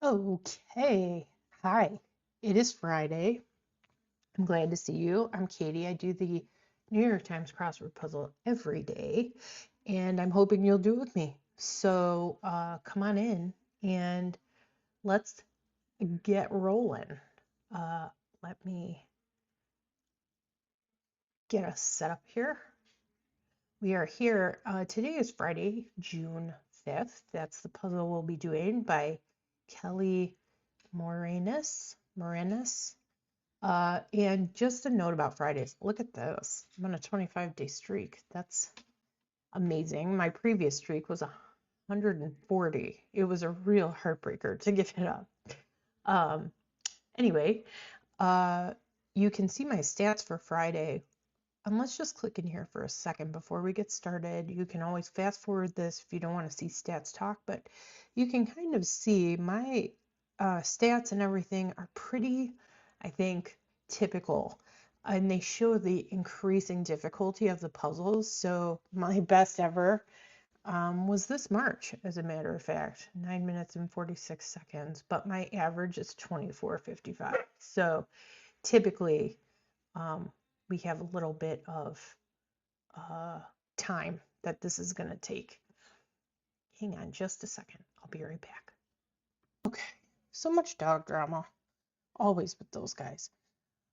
Okay. Hi. It is Friday. I'm glad to see you. I'm Katie. I do the New York Times crossword puzzle every day, and I'm hoping you'll do it with me. So come on in and let's get rolling. Let me get us set up here. We are here. Today is Friday, June 5th. That's the puzzle we'll be doing by Kelly Morenus. And just a note about Fridays. Look at this. I'm on a 25-day streak. That's amazing. My previous streak was 140. It was a real heartbreaker to give it up. Anyway, you can see my stats for Friday. And let's just click in here for a second before we get started. You can always fast forward this if you don't want to see stats talk, but you can kind of see my stats and everything are pretty, I think, typical. And they show the increasing difficulty of the puzzles. So my best ever was this March, as a matter of fact, 9 minutes and 46 seconds, but my average is 24:55. So typically, we have a little bit of time that this is going to take. Hang on just a second. I'll be right back. Okay, so much dog drama. Always with those guys.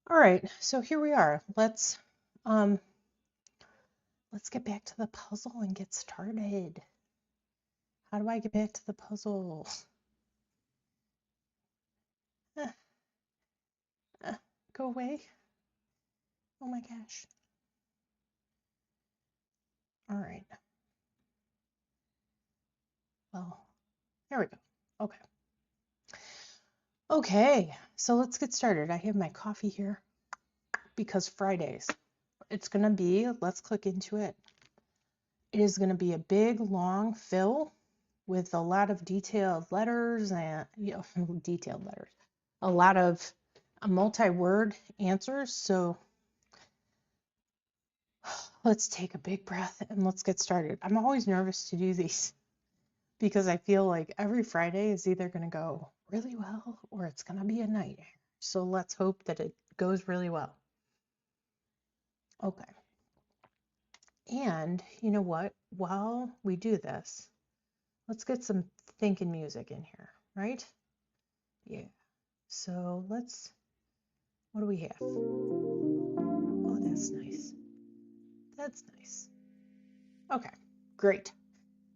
All right, so here we are. Let's get back to the puzzle and get started. How do I get back to the puzzle? Go away. Oh my gosh. All right. Well, there we go. Okay. Okay, so let's get started. I have my coffee here because Fridays, it's going to be, let's click into it. It is going to be a big, long fill with a lot of detailed letters and, detailed letters, a lot of multi-word answers. So let's take a big breath and let's get started. I'm always nervous to do these because I feel like every Friday is either going to go really well or it's going to be a nightmare. So let's hope that it goes really well. Okay. And you know what? While we do this, let's get some thinking music in here, right? Yeah. So what do we have? Oh, that's nice. That's nice. Okay, great.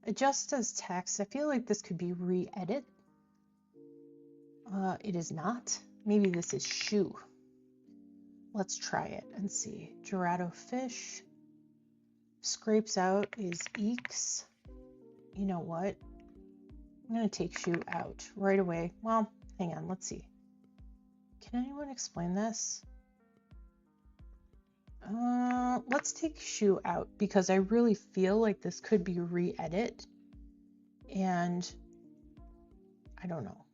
Adjust as text. I feel like this could be re-edit. It is not. Maybe this is shoe. Let's try it and see. Dorado fish. Scrapes out is eeks. You know what? I'm going to take shoe out right away. Well, hang on. Let's see. Can anyone explain this? Let's take shoe out because I really feel like this could be re-edit. And I don't know.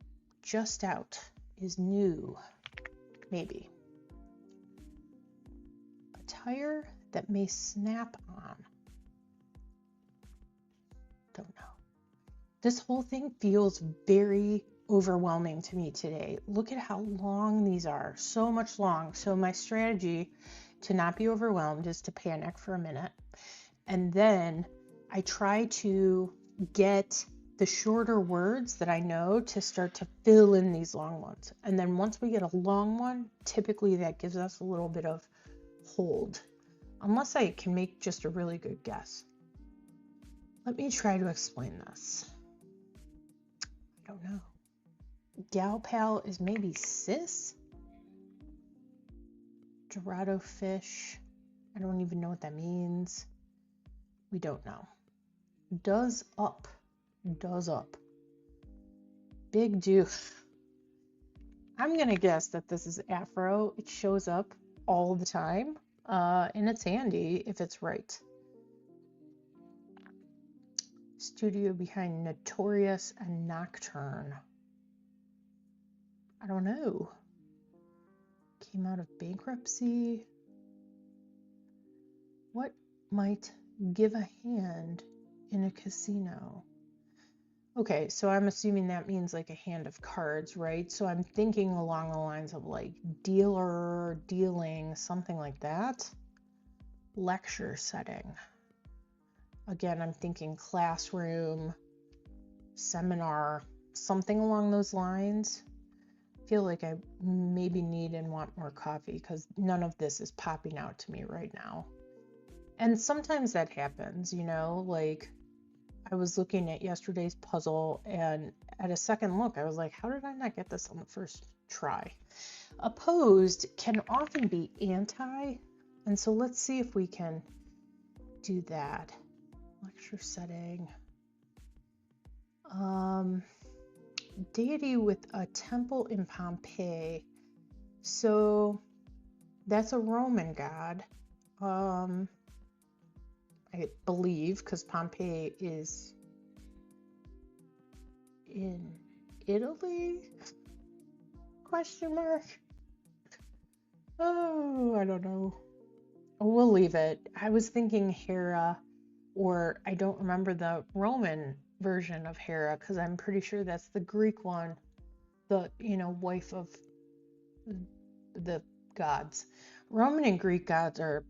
Just out is new. Maybe. A tire that may snap on. Don't know. This whole thing feels very overwhelming to me today. Look at how long these are. So much long. So my strategy to not be overwhelmed is to panic for a minute. And then I try to get the shorter words that I know to start to fill in these long ones. And then once we get a long one, typically that gives us a little bit of hold, unless I can make just a really good guess. Let me try to explain this. I don't know. Gal pal is maybe sis. Dorado fish. I don't even know what that means. We don't know. Does up. Does up. Big do. I'm going to guess that this is Afro. It shows up all the time. And it's handy if it's right. Studio behind Notorious and Nocturne. I don't know. Came out of bankruptcy. What might give a hand in a casino? Okay, so I'm assuming that means like a hand of cards, right? So I'm thinking along the lines of like dealer, dealing, something like that. Lecture setting. Again, I'm thinking classroom, seminar, something along those lines. I feel like I maybe need and want more coffee because none of this is popping out to me right now. And sometimes that happens, you know, like I was looking at yesterday's puzzle and at a second look, I was like, how did I not get this on the first try? Opposed can often be anti. And so let's see if we can do that. Lecture setting. Deity with a temple in Pompeii. So that's a Roman god. I believe, because Pompeii is in Italy? Question mark. Oh, I don't know. We'll leave it. I was thinking Hera, or I don't remember the Roman version of Hera, because I'm pretty sure that's the Greek one, the, wife of the gods. Roman and Greek gods are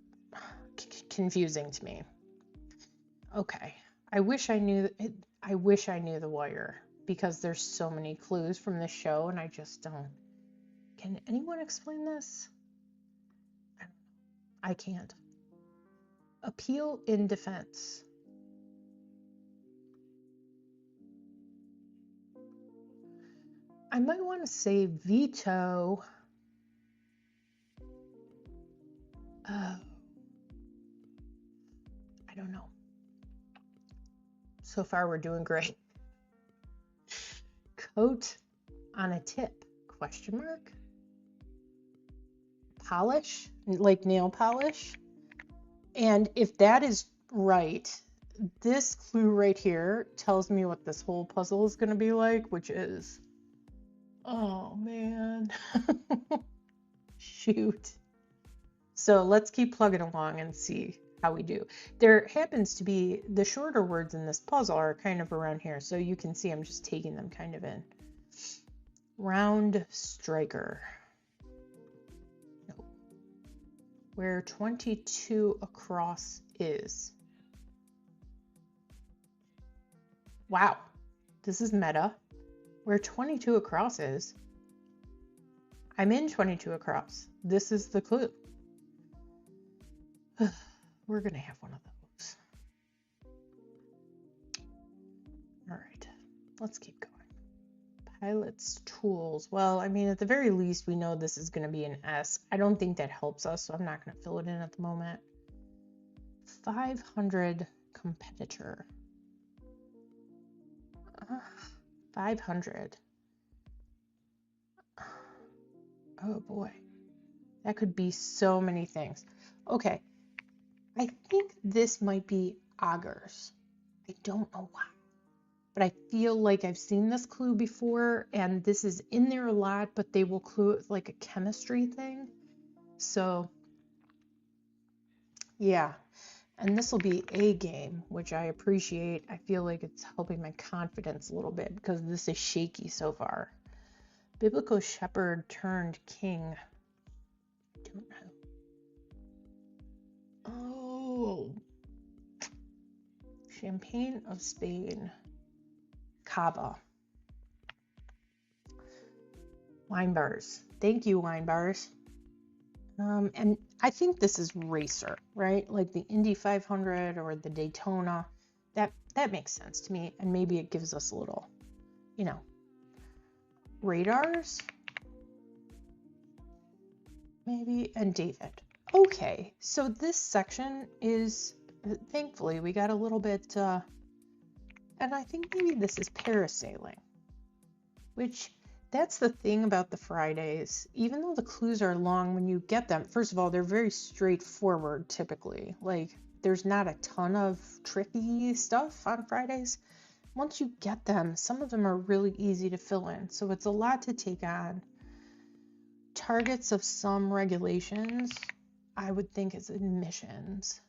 confusing to me. Okay. I wish I knew The Wire, because there's so many clues from this show and I just don't. Can anyone explain this? I can't. Appeal in defense. I might want to say veto. I don't know. So far we're doing great. Coat on a tip? Question mark. Polish, like nail polish. And if that is right, this clue right here tells me what this whole puzzle is going to be like, which is, oh man, shoot. So let's keep plugging along and see how we do. There happens to be, the shorter words in this puzzle are kind of around here, so you can see I'm just taking them kind of in. Round striker. No. Where 22 across is. Wow, this is meta. Where 22 across is. I'm in 22 across. This is the clue. We're going to have one of those. All right, let's keep going. Pilot's tools. Well, I mean, at the very least, we know this is going to be an S. I don't think that helps us, so I'm not going to fill it in at the moment. 500 competitor. 500. Oh boy. That could be so many things. Okay. I think this might be augers. I don't know why. But I feel like I've seen this clue before, and this is in there a lot, but they will clue it with like a chemistry thing. So, yeah. And this will be a game, which I appreciate. I feel like it's helping my confidence a little bit because this is shaky so far. Biblical shepherd turned king. Don't know. Oh. Champagne of Spain. Cava. Wine bars. Thank you, wine bars. And I think this is racer, right? Like the Indy 500 or the Daytona. That makes sense to me. And maybe it gives us a little, radars. Maybe. And David. Okay. So this section is, thankfully, we got a little bit, and I think maybe this is parasailing, which that's the thing about the Fridays. Even though the clues are long, when you get them, first of all, they're very straightforward typically. Like there's not a ton of tricky stuff on Fridays. Once you get them, some of them are really easy to fill in. So it's a lot to take on. Targets of some regulations, I would think is emissions.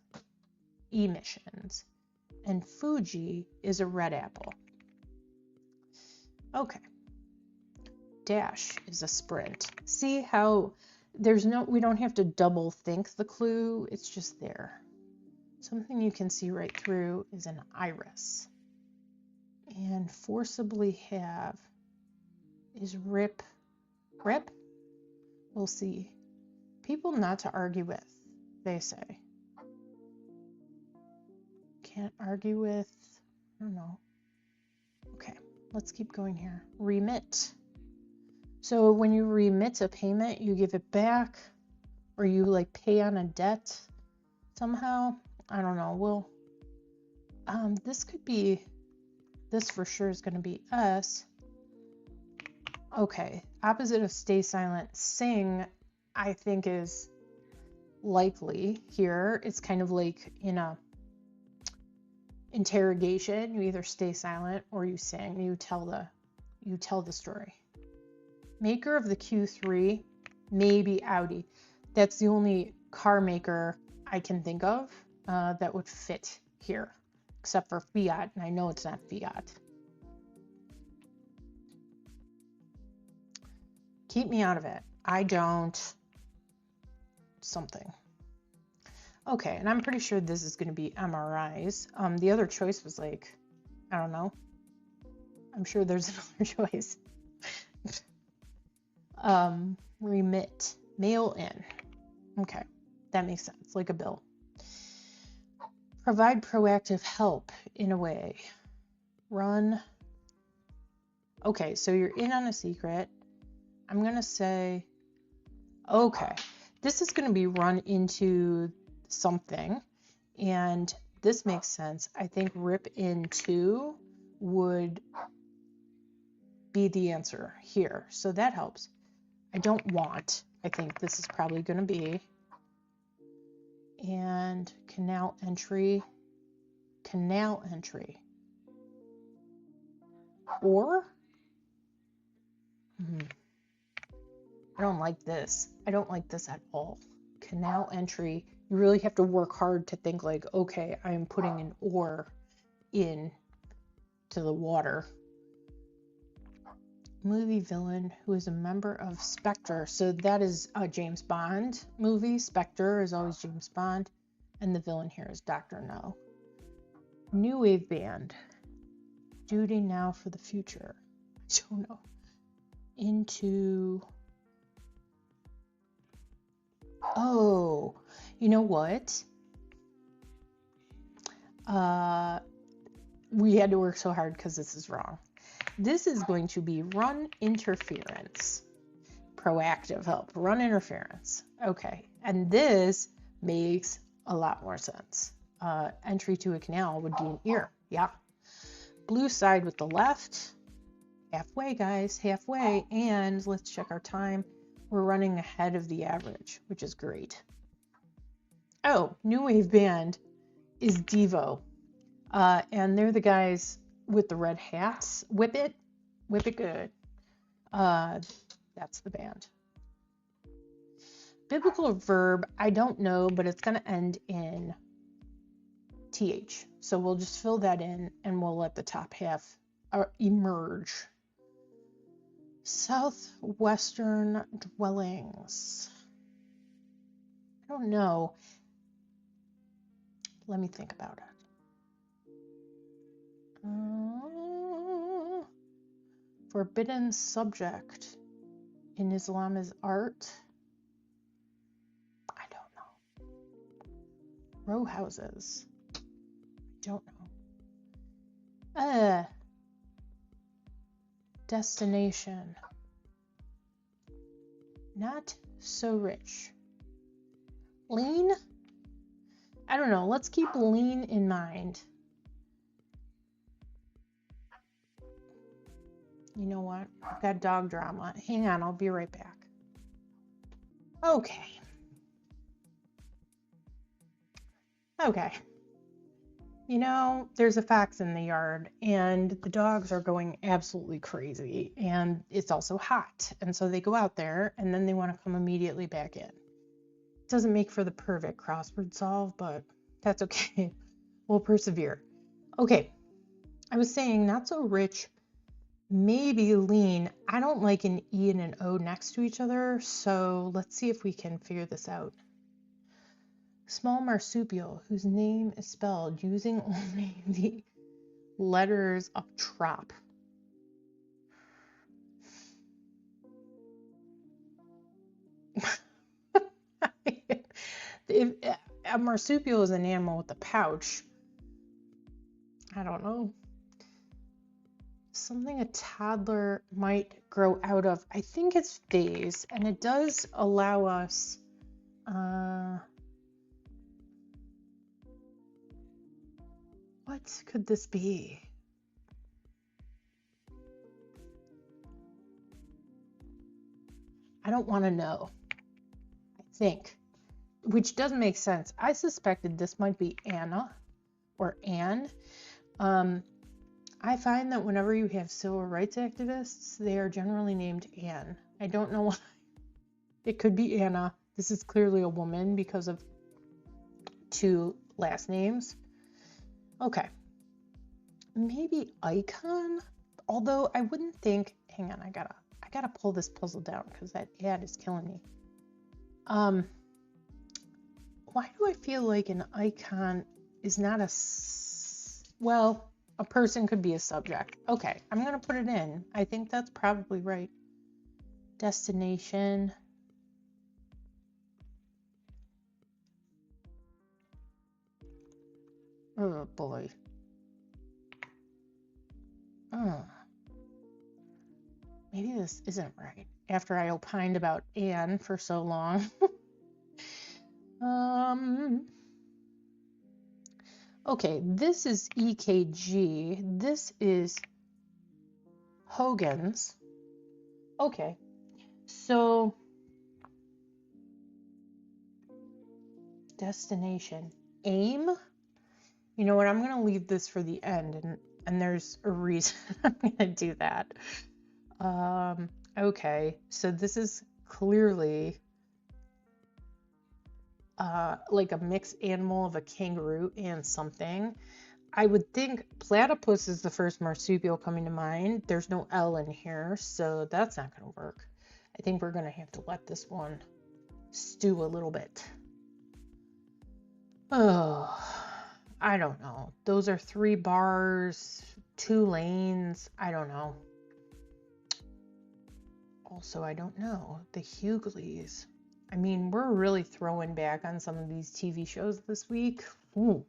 And Fuji is a red apple. Okay. Dash is a sprint. See how we don't have to double think the clue. It's just there. Something you can see right through is an iris. And forcibly have is rip. Rip? We'll see. People not to argue with, they say. Can't argue with, I don't know. Okay, let's keep going here. Remit. So when you remit a payment, you give it back, or you like pay on a debt somehow. I don't know. This for sure is going to be us. Okay, opposite of stay silent, sing, I think is likely here. It's kind of like in a interrogation. You either stay silent or you sing. You tell the story. Maker of the Q3, maybe Audi. That's the only car maker I can think of that would fit here, except for Fiat, and I know it's not Fiat. Keep me out of it. I don't something. Okay, and I'm pretty sure this is going to be MRIs. The other choice was like, I don't know. I'm sure there's another choice. Remit, mail in. Okay, that makes sense, like a bill. Provide proactive help in a way. Run. Okay, so you're in on a secret. I'm going to say, okay, this is going to be run into something, and this makes sense. I think rip into would be the answer here, so that helps. I don't want. I think this is probably going to be. And canal entry. Or? I don't like this. I don't like this at all. Canal entry. You really have to work hard to think like, okay, I am putting an or in to the water. Movie villain who is a member of Spectre. So that is a James Bond movie. Spectre is always James Bond. And the villain here is Dr. No. New wave band. Duty now for the future. I don't know. Into... Oh, you know what? We had to work so hard because this is wrong. This is going to be run interference. Proactive help. Run interference. Okay. And this makes a lot more sense. Entry to a canal would be an ear. Yeah. Blue side with the left. Halfway, guys. Halfway. And let's check our time. We're running ahead of the average, which is great. Oh, new wave band is Devo. And they're the guys with the red hats. Whip it good. That's the band. Biblical verb, I don't know, but it's going to end in TH. So we'll just fill that in and we'll let the top half emerge. Southwestern dwellings. I don't know. Let me think about it. Forbidden subject in Islam is art. I don't know. Row houses. Don't know. Destination. Not so rich. Lean? I don't know. Let's keep lean in mind. You know what? I've got dog drama. Hang on, I'll be right back. Okay. You know, there's a fox in the yard and the dogs are going absolutely crazy and it's also hot. And so they go out there and then they want to come immediately back in. It doesn't make for the perfect crossword solve, but that's okay. We'll persevere. Okay. I was saying not so rich Maybe lean. I don't like an E and an O next to each other, so let's see if we can figure this out. Small marsupial whose name is spelled using only the letters of trop. If a marsupial is an animal with a pouch, I don't know. Something a toddler might grow out of. I think it's phase, and it does allow us what could this be? I don't want to know. I think, which doesn't make sense. I suspected this might be Anna or Anne. I find that whenever you have civil rights activists, they are generally named Anne. I don't know why. It could be Anna. This is clearly a woman because of 2 last names. Okay. Maybe icon, although I wouldn't think, hang on, I gotta pull this puzzle down because that ad is killing me. Why do I feel like an icon is not well, a person could be a subject. Okay, I'm gonna put it in. I think that's probably right. Destination. Oh boy. Maybe this isn't right. After I opined about Anne for so long. Okay, this is EKG. This is Hogan's. Okay, so destination. Aim. You know what? I'm going to leave this for the end, and there's a reason I'm going to do that. Okay, so this is clearly like a mixed animal of a kangaroo and something. I would think platypus is the first marsupial coming to mind. There's no L in here, so that's not going to work. I think we're going to have to let this one stew a little bit. Oh, I don't know. Those are 3 bars, 2 lanes. I don't know. Also, I don't know. The Hughleys. I mean, we're really throwing back on some of these TV shows this week. Ooh,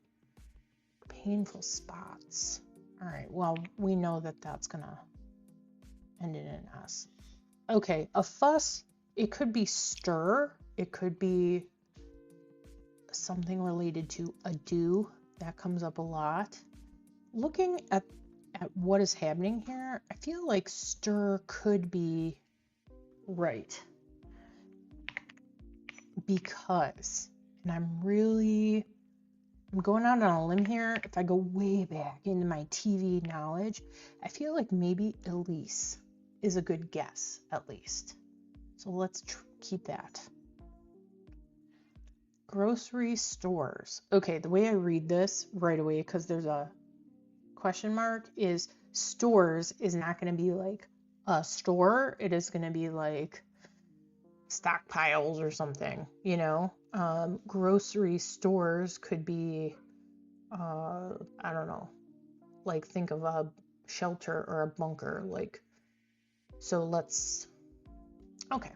painful spots. All right, well, we know that that's going to end in an S. Okay, a fuss. It could be stir. It could be something related to a do. That comes up a lot. Looking at what is happening here, I feel like stir could be right. Because, and I'm going out on a limb here. If I go way back into my TV knowledge, I feel like maybe Elise is a good guess, at least. So let's keep that. Grocery stores. Okay, the way I read this right away, because there's a question mark, is stores is not going to be like a store. It is going to be like stockpiles or something, you know. Grocery stores could be, I don't know, like think of a shelter or a bunker, like. So let's, okay.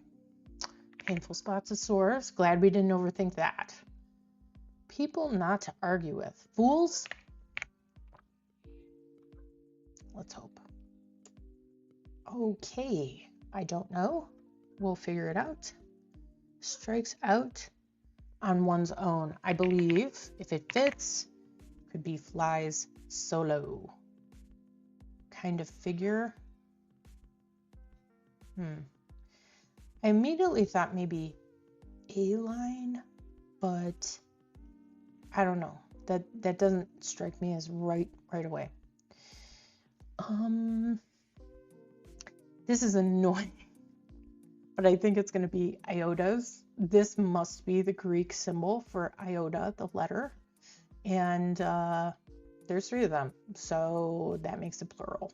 Painful spots of sores. Glad we didn't overthink that. People not to argue with. Fools? Let's hope. Okay. I don't know. We'll figure it out. Strikes out on one's own. I believe, if it fits, could be flies solo. Kind of figure. I immediately thought maybe a line, but I don't know. That doesn't strike me as right away. This is annoying, but I think it's going to be iotas. This must be the Greek symbol for iota, the letter, and there's 3 of them, so that makes it plural.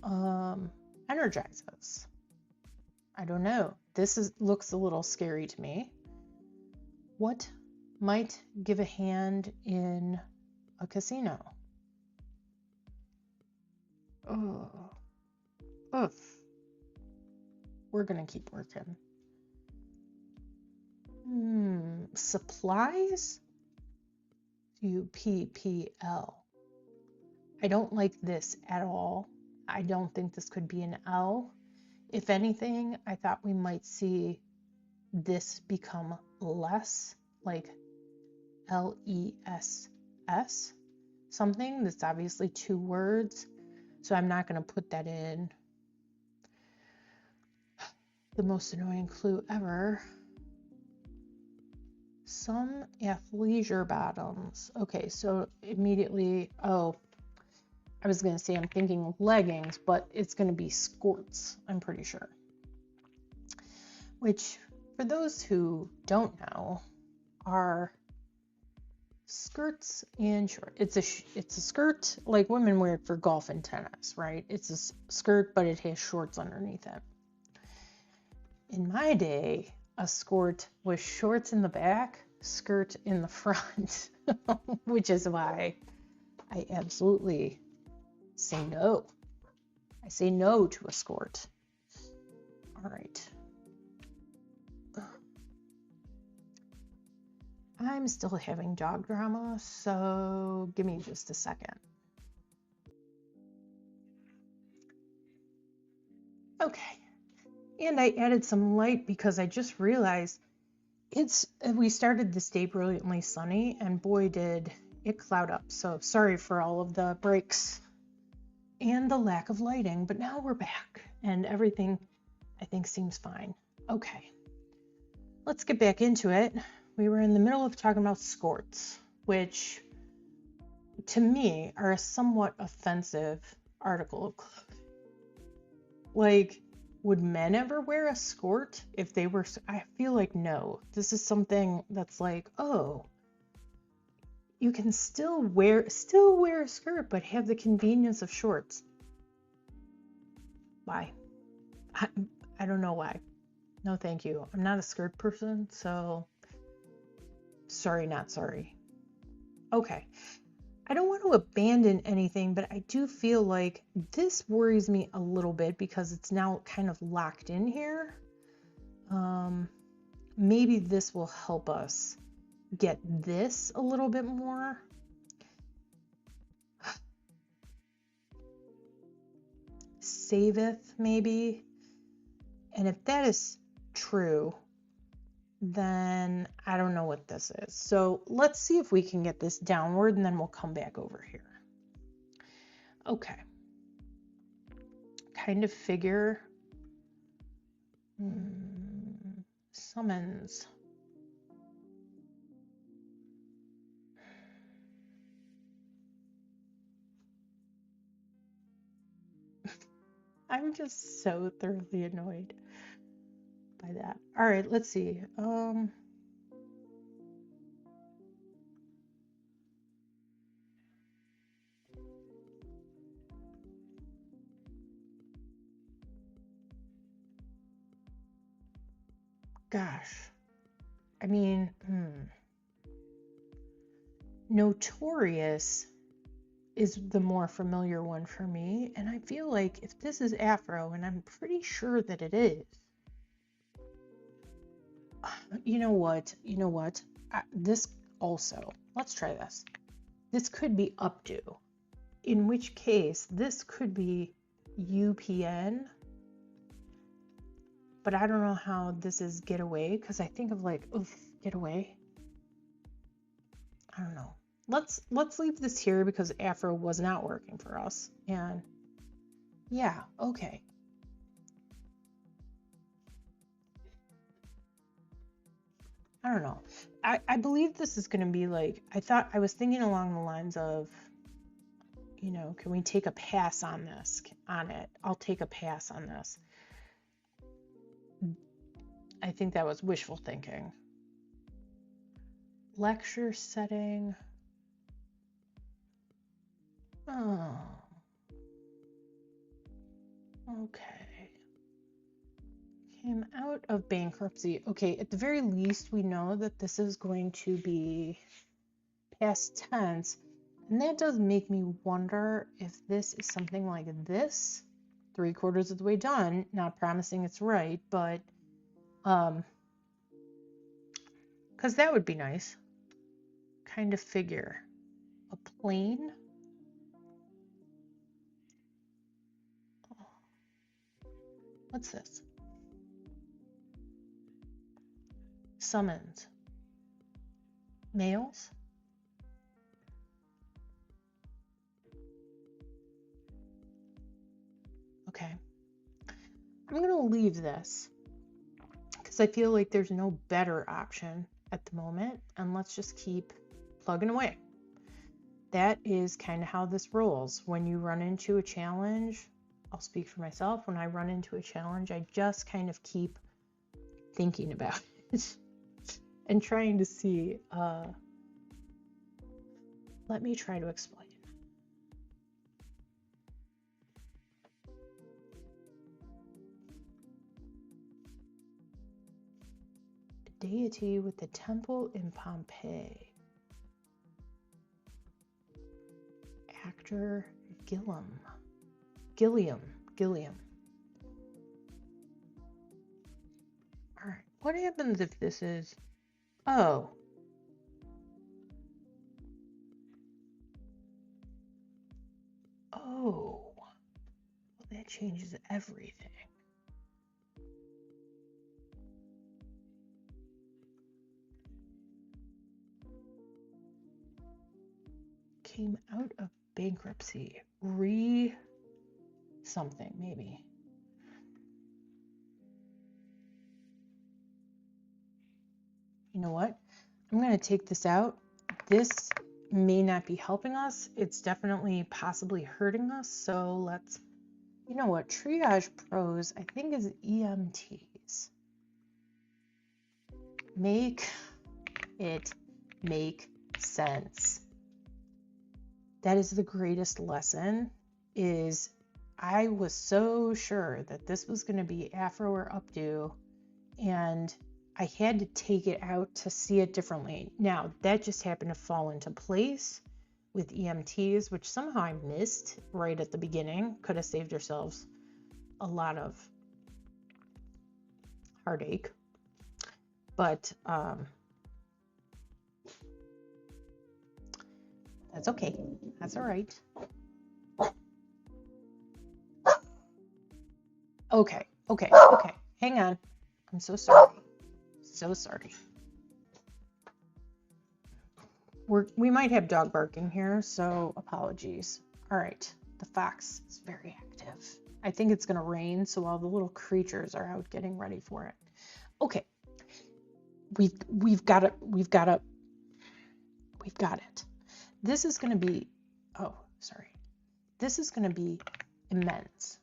awesome. Energizes. I don't know. Looks a little scary to me. What might give a hand in a casino? Oh, ugh. We're gonna keep working. Supplies? UPPL. I don't like this at all. I don't think this could be an L. If anything, I thought we might see this become less, like LESS, something that's obviously 2 words. So I'm not going to put that in. The most annoying clue ever. Some athleisure bottoms. Okay, so immediately, I was going to say I'm thinking leggings, but it's going to be skirts, I'm pretty sure. Which, for those who don't know, are skirts and shorts. It's a skirt like women wear it for golf and tennis, right? It's a skirt, but it has shorts underneath it. In my day, a skirt was shorts in the back, skirt in the front, which is why I absolutely say no. I say no to a skirt. All right. I'm still having dog drama, so give me just a second. Okay. And I added some light because I just realized we started this day brilliantly sunny, and boy did it cloud up. So sorry for all of the breaks and the lack of lighting, but now we're back and everything I think seems fine. Okay, let's get back into it. We were in the middle of talking about skirts, which to me are a somewhat offensive article of clothing. Like, would men ever wear a skirt if they were? I feel like no. This is something that's like, oh, you can still wear a skirt, but have the convenience of shorts. Why? I don't know why. No, thank you. I'm not a skirt person, so sorry, not sorry. Okay. I don't want to abandon anything, but I do feel like this worries me a little bit because it's now kind of locked in here. Maybe this will help us get this a little bit more. Saveth, maybe. And if that is true, then I don't know what this is. So let's see if we can get this downward, and then we'll come back over here. Okay. Kind of figure. Summons. I'm just so thoroughly annoyed by that. All right, let's see. Gosh. I mean, Notorious is the more familiar one for me, and I feel like if this is Afro, and I'm pretty sure that it is, you know what? This also, let's try this. This could be updo, in which case this could be UPN, but I don't know how this is getaway, because I think of like, oof, getaway. I don't know. Let's leave this here because Afro was not working for us. And yeah, okay. I don't know. I believe this is going to be like, I was thinking along the lines of, can we take a pass on it? I'll take a pass on this. I think that was wishful thinking. Lecture setting. Oh, Okay. Came out of bankruptcy. Okay, at the very least, we know that this is going to be past tense. And that does make me wonder if this is something like this, 3/4 of the way done, not promising it's right, but because that would be nice. Kind of figure. A plane. What's this? Summons. Mails. Okay. I'm going to leave this because I feel like there's no better option at the moment, and let's just keep plugging away. That is kind of how this rolls. When you run into a challenge, I'll speak for myself. When I run into a challenge, I just kind of keep thinking about it and trying to see. Let me try to explain. The deity with the temple in Pompeii. Actor Gilliam. All right, what happens if this is, oh, well, that changes everything. Came out of bankruptcy, something maybe. You know what? I'm going to take this out. This may not be helping us. It's definitely possibly hurting us. So let's, you know what? Triage pros, I think, is EMTs. Make it make sense. That is the greatest lesson. Is I was so sure that this was going to be Afro or updo, and I had to take it out to see it differently. Now, that just happened to fall into place with EMTs, which somehow I missed right at the beginning. Could have saved ourselves a lot of heartache. But that's okay. That's all right. Okay. Hang on. I'm so sorry. So sorry. We might have dog barking here, so apologies. All right. The fox is very active. I think it's going to rain, so all the little creatures are out getting ready for it. Okay. We've got it. This is going to be, this is going to be immense.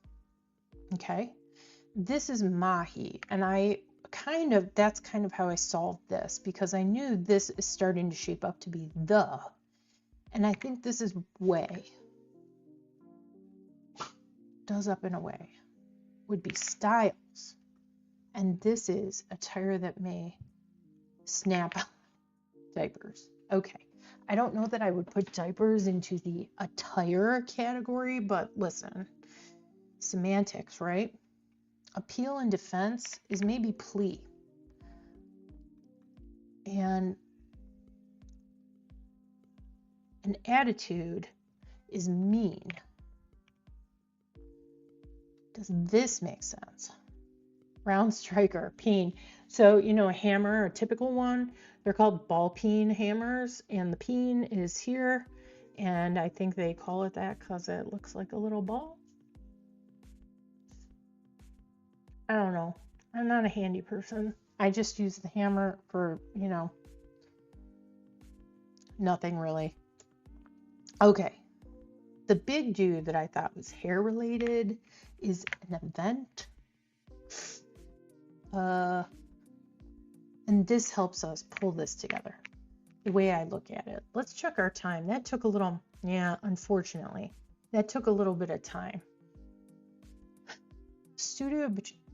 Okay. This is mahi, and that's kind of how I solved this, because I knew this is starting to shape up to be the, and I think this is way, does up in a way, would be styles, and this is attire that may snap diapers. Okay. I don't know that I would put diapers into the attire category, but listen, semantics, right? Appeal and defense is maybe plea. And an attitude is mean. Does this make sense? Round striker, peen. So, a hammer, a typical one, they're called ball peen hammers, and the peen is here, and I think they call it that because it looks like a little ball. I don't know. I'm not a handy person. I just use the hammer for, nothing really. Okay. The big dude that I thought was hair related is an event. And this helps us pull this together, the way I look at it. Let's check our time. That took a little, unfortunately, that took a little bit of time. studio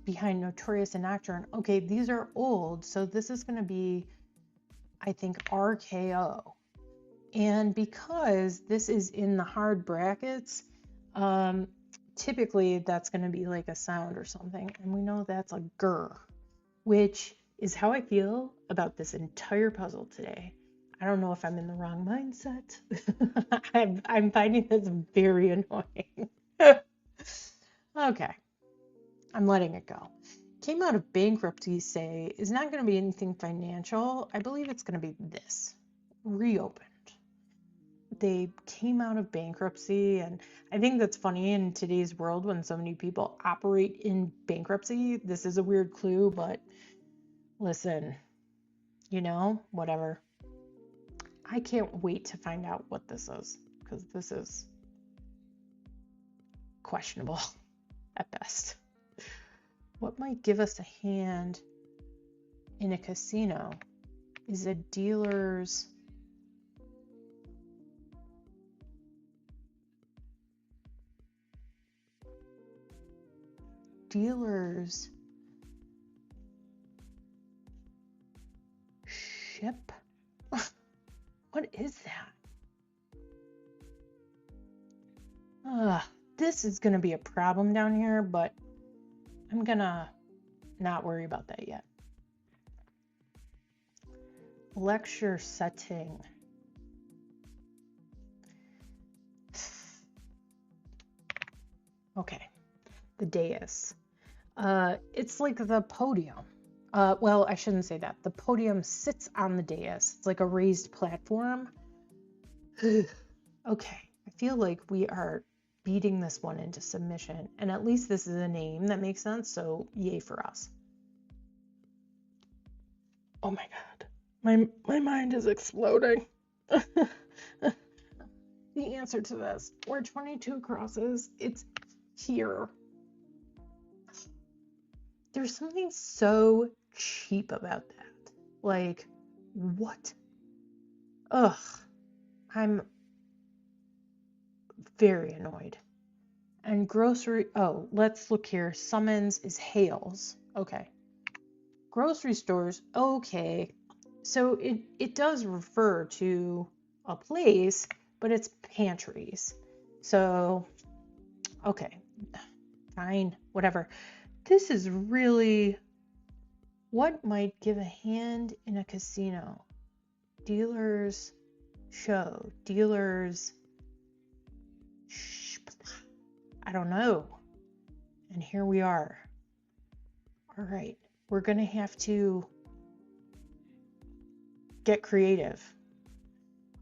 behind Notorious and Nocturne. Okay, these are old, so this is going to be, I think, RKO. And because this is in the hard brackets, typically that's going to be like a sound or something. And we know that's a grr, which is how I feel about this entire puzzle today. I don't know if I'm in the wrong mindset. I'm finding this very annoying. Okay, I'm letting it go. Came out of bankruptcy, say, is not going to be anything financial. I believe it's going to be this, reopened. They came out of bankruptcy, and I think that's funny in today's world when so many people operate in bankruptcy. This is a weird clue, but listen, whatever. I can't wait to find out what this is, because this is questionable at best. What might give us a hand in a casino is a dealer's ship. What is that? This is going to be a problem down here, but I'm going to not worry about that yet. Lecture setting. Okay, the dais. It's like the podium. Well, I shouldn't say that. The podium sits on the dais. It's like a raised platform. Okay, I feel like we are beating this one into submission, and at least this is a name that makes sense, so yay for us. Oh my god, my mind is exploding. The answer to this, where 22 crosses, it's here. There's something so cheap about that. Like, what? Ugh, I'm very annoyed. And grocery, oh, let's look here. Summons is Hales. Okay. Grocery stores, okay. So it does refer to a place, but it's pantries. So, okay, fine, whatever. This is really, what might give a hand in a casino? Dealers show, dealers, I don't know. And here we are. All right, we're going to have to get creative.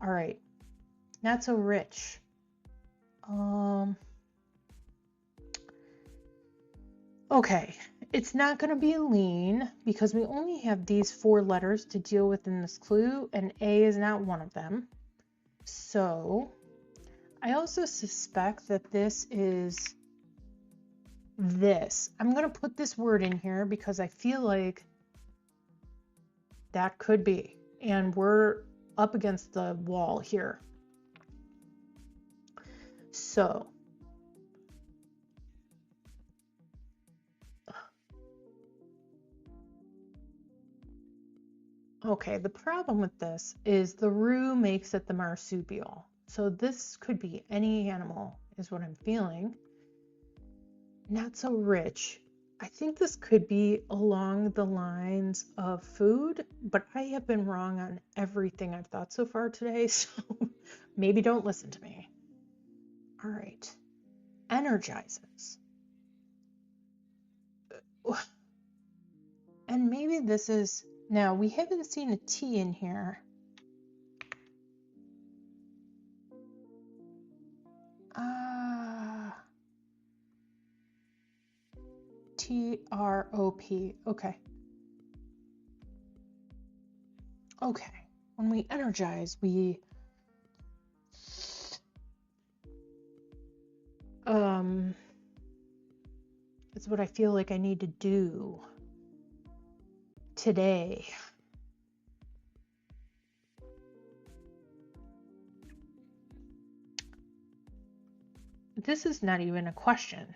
All right, not so rich. Okay, it's not going to be lean because we only have these 4 letters to deal with in this clue, and A is not one of them. So I also suspect that this is this. I'm going to put this word in here because I feel like that could be. And we're up against the wall here. So okay, the problem with this is the roux makes it the marsupial. So this could be any animal is what I'm feeling. Not so rich. I think this could be along the lines of food, but I have been wrong on everything I've thought so far today, so maybe don't listen to me. All right. Energizes. And maybe this is, now we haven't seen a T in here. TROP. Okay. Okay. When we energize, it's what I feel like I need to do today. This is not even a question.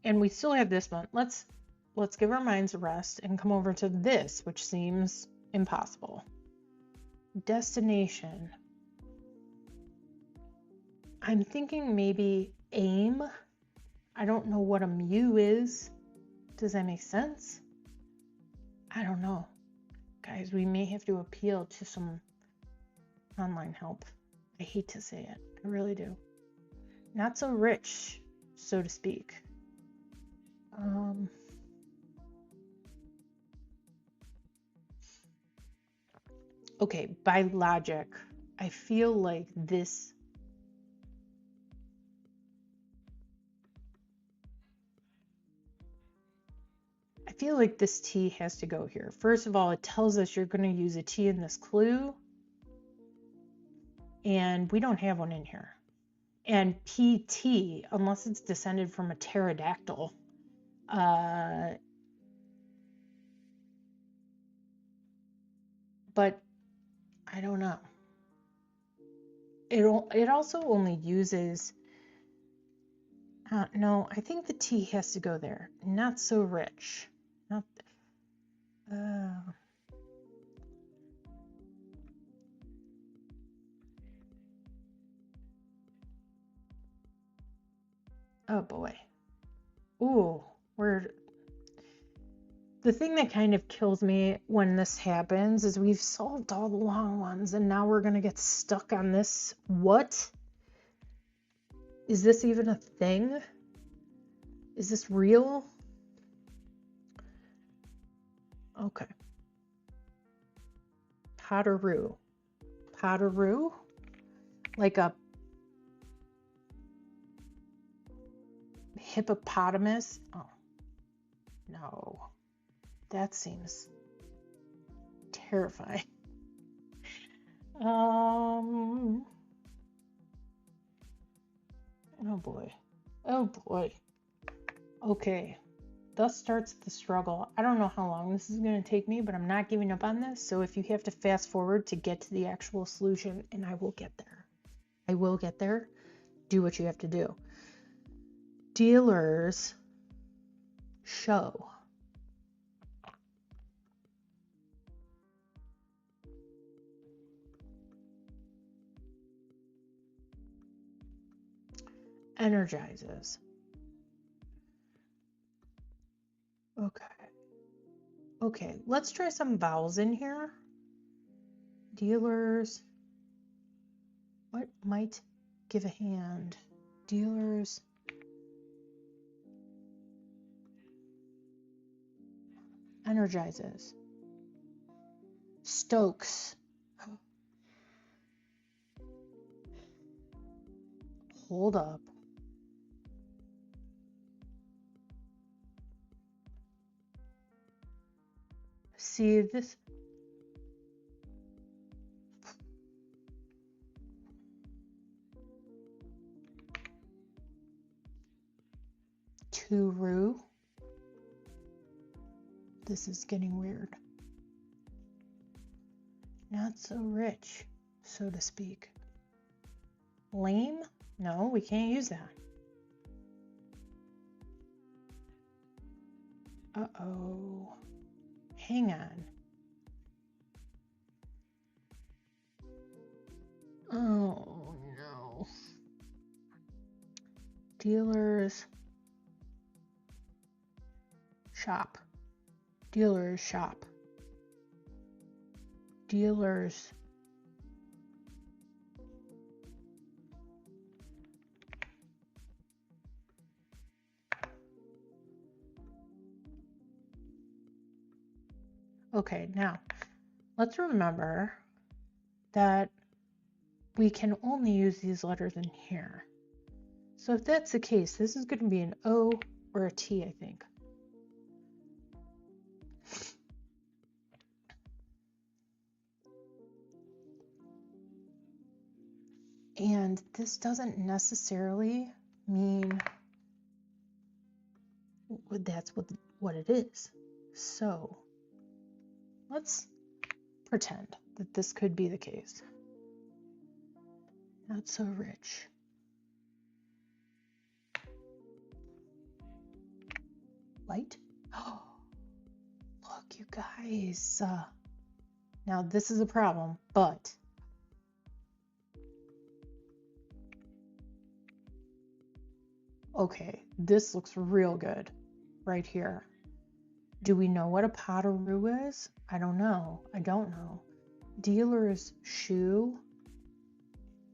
And we still have this one. Let's give our minds a rest and come over to this, which seems impossible. Destination. I'm thinking maybe aim. I don't know what a mu is. Does that make sense? I don't know. Guys, we may have to appeal to some online help. I hate to say it. I really do. Not so rich, so to speak. Okay, by logic, I feel like this T has to go here. First of all, it tells us you're going to use a T in this clue, and we don't have one in here. And PT, unless it's descended from a pterodactyl, but I don't know. It also only uses, no, I think the T has to go there. Not so rich. Not, oh boy. Ooh, the thing that kind of kills me when this happens is we've solved all the long ones and now we're going to get stuck on this. What? Is this even a thing? Is this real? Okay. Potteroo. Potteroo? Like a hippopotamus? Oh, no. That seems terrifying. Oh boy. Oh boy. Okay. Thus starts the struggle. I don't know how long this is going to take me, but I'm not giving up on this. So if you have to fast forward to get to the actual solution, and I will get there. I will get there. Do what you have to do. Dealers show. Energizes. Okay, let's try some vowels in here. Dealers. What might give a hand? Dealers. Energizes. Stokes. Hold up. See this? Thru. This is getting weird. Not so rich, so to speak. Lame? No, we can't use that. Uh-oh. Hang on. Oh, no. Dealers shop. Dealers shop. Dealers okay, now let's remember that we can only use these letters in here. So if that's the case, this is going to be an O or a T, I think. And this doesn't necessarily mean that's what it is. So let's pretend that this could be the case. Not so rich. light. Oh, look, you guys. Now this is a problem, but okay, this looks real good right here. Do we know what a pot of rue is? I don't know. I don't know. Dealer's shoe.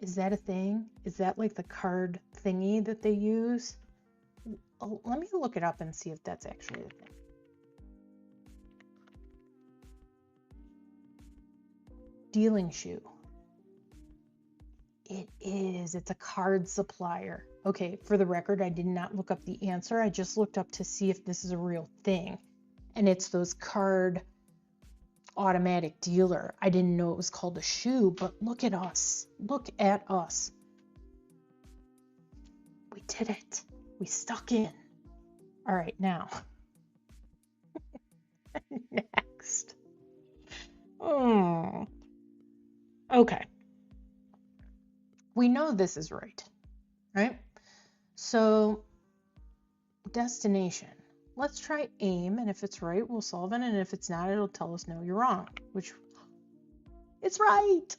Is that a thing? Is that like the card thingy that they use? Oh, let me look it up and see if that's actually a thing. Dealing shoe. It is. It's a card supplier. Okay, for the record, I did not look up the answer. I just looked up to see if this is a real thing. And it's those card automatic dealer. I didn't know it was called a shoe, but look at us. Look at us. We did it. We stuck in. All right, now. Next. Okay. We know this is right? So, destination. Let's try aim, and if it's right, we'll solve it, and if it's not, it'll tell us, no, you're wrong, which, it's right.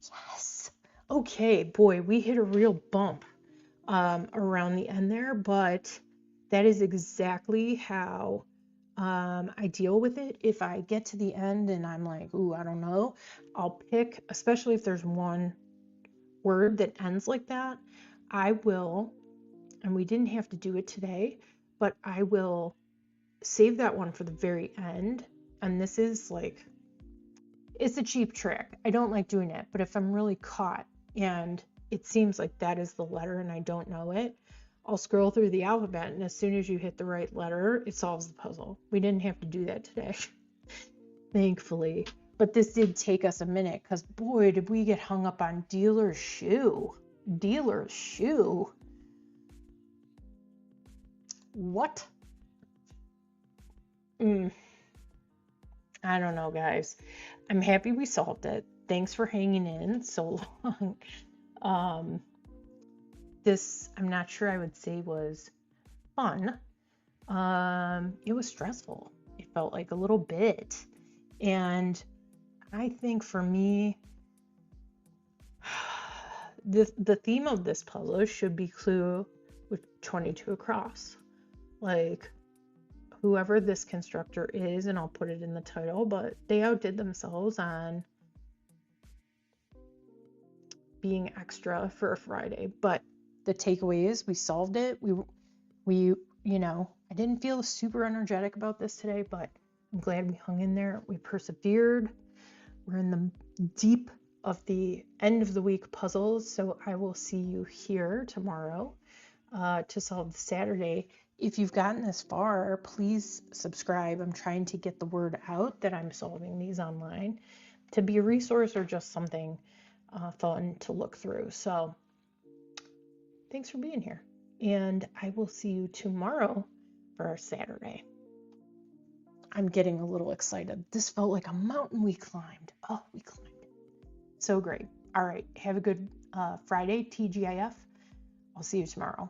Yes. Okay, boy, we hit a real bump around the end there, but that is exactly how I deal with it. If I get to the end and I'm like, ooh, I don't know, I'll pick, especially if there's one word that ends like that, I will, and we didn't have to do it today, but I will save that one for the very end. And this is like, it's a cheap trick. I don't like doing it, but if I'm really caught and it seems like that is the letter and I don't know it, I'll scroll through the alphabet, and as soon as you hit the right letter, it solves the puzzle. We didn't have to do that today, thankfully. But this did take us a minute, because boy, did we get hung up on dealer's shoe. Dealer's shoe? What? I don't know, guys. I'm happy we solved it. Thanks for hanging in so long. This, I'm not sure I would say was fun. It was stressful. It felt like a little bit. And I think for me, the theme of this puzzle should be clue with 22 across. Like, whoever this constructor is, and I'll put it in the title, but they outdid themselves on being extra for a Friday. But the takeaway is we solved it. We I didn't feel super energetic about this today, but I'm glad we hung in there. We persevered. We're in the deep of the end of the week puzzles, so I will see you here tomorrow to solve the Saturday. If you've gotten this far, please subscribe. I'm trying to get the word out that I'm solving these online to be a resource or just something fun to look through. So thanks for being here, and I will see you tomorrow for our Saturday. I'm getting a little excited. This felt like a mountain we climbed. Oh, we climbed it. So great. All right. Have a good Friday, TGIF. I'll see you tomorrow.